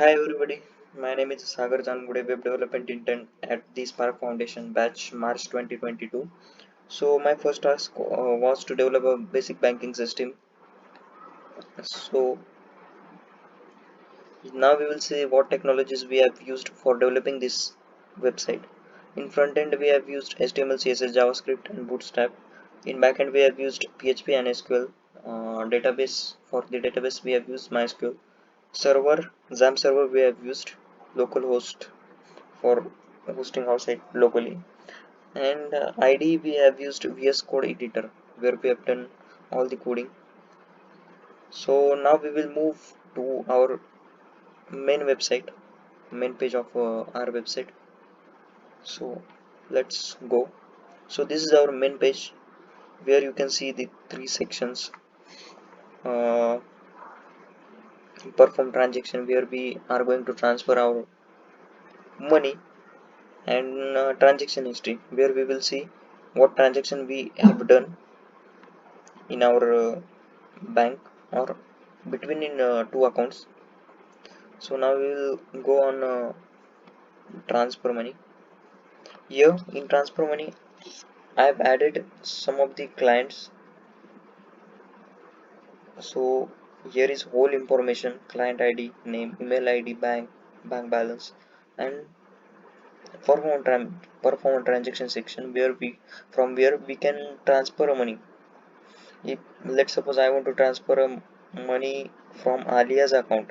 Hi everybody, my name is Sagar Chandgude, Web Development Intern at the Spark Foundation batch March 2022. So my first task was to develop a basic banking system. So now we will see what technologies we have used for developing this website. In front end we have used HTML, CSS, JavaScript and Bootstrap. In backend we have used PHP and SQL. Database for the database we have used MySql. Server, XAMPP server we have used localhost for hosting our site locally, and id we have used VS Code editor where we have done all the coding. So now we will move to our main website, main page of our website. So let's go. So this is our main page where you can see the three sections. uh, Perform transaction where we are going to transfer our money, and transaction history where we will see what transaction we have done in our bank or between in two accounts. So now we will go on transfer money. Here in transfer money I have added some of the clients. So here is whole information: client ID, name, email ID, bank balance, and perform a transaction section where we from where we can transfer money. If let's suppose I want to transfer money from Alia's account.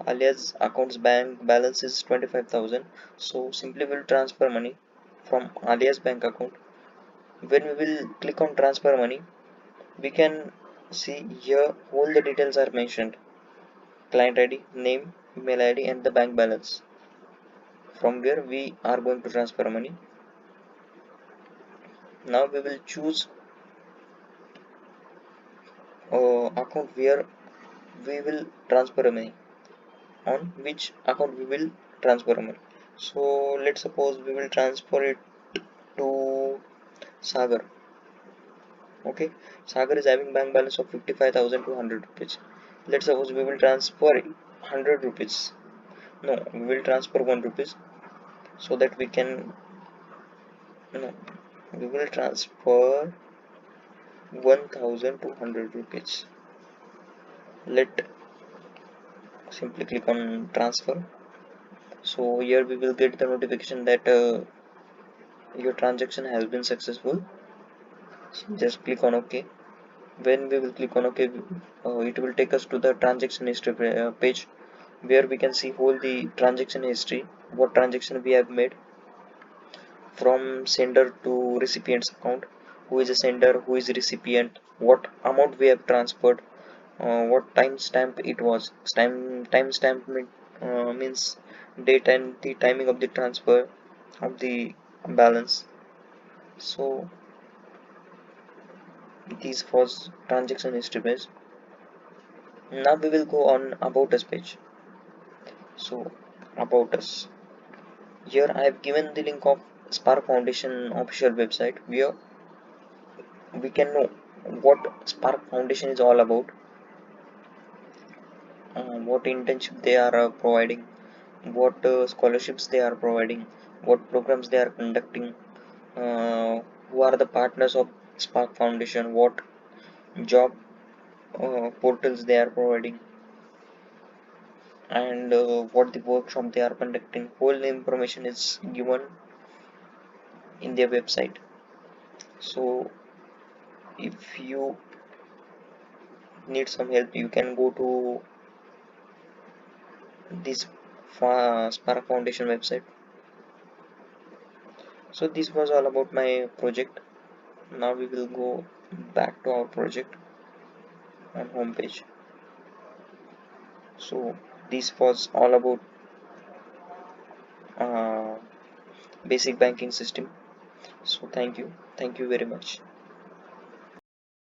Alias account's bank balance is 25,000. So simply we'll transfer money from Alias bank account. When we will click on transfer money, we can see here all the details are mentioned: client ID, name, email ID, and the bank balance from where we are going to transfer money. Now we will choose account where we will transfer money, on which account we will transfer money. So let's suppose we will transfer it to Sagar. Okay, Sagar is having bank balance of 55,200 rupees. Let's suppose we will transfer 100 rupees. No, we will transfer 1 rupees so that we can, no, we will transfer 1,200 rupees. Let simply click on transfer. So here we will get the notification that your transaction has been successful. So just click on OK. When we will click on OK, it will take us to the transaction history page where we can see all the transaction history, what transaction we have made from sender to recipient's account, who is a sender, who is a recipient, what amount we have transferred, what timestamp it was. Timestamp means date and the timing of the transfer of the balance. So this was transaction history page. Now we will go on about us page. So about us. Here I have given the link of Spark Foundation official website where we can know what Spark Foundation is all about, what internship they are providing, what scholarships they are providing, what programs they are conducting, who are the partners of Spark Foundation, what job portals they are providing, and what the workshop they are conducting. Whole information is given in their website. So if you need some help, you can go to this Spark Foundation website. So this was all about my project. Now we will go back to our project on home page. So this was all about uh, basic banking system. So thank you very much.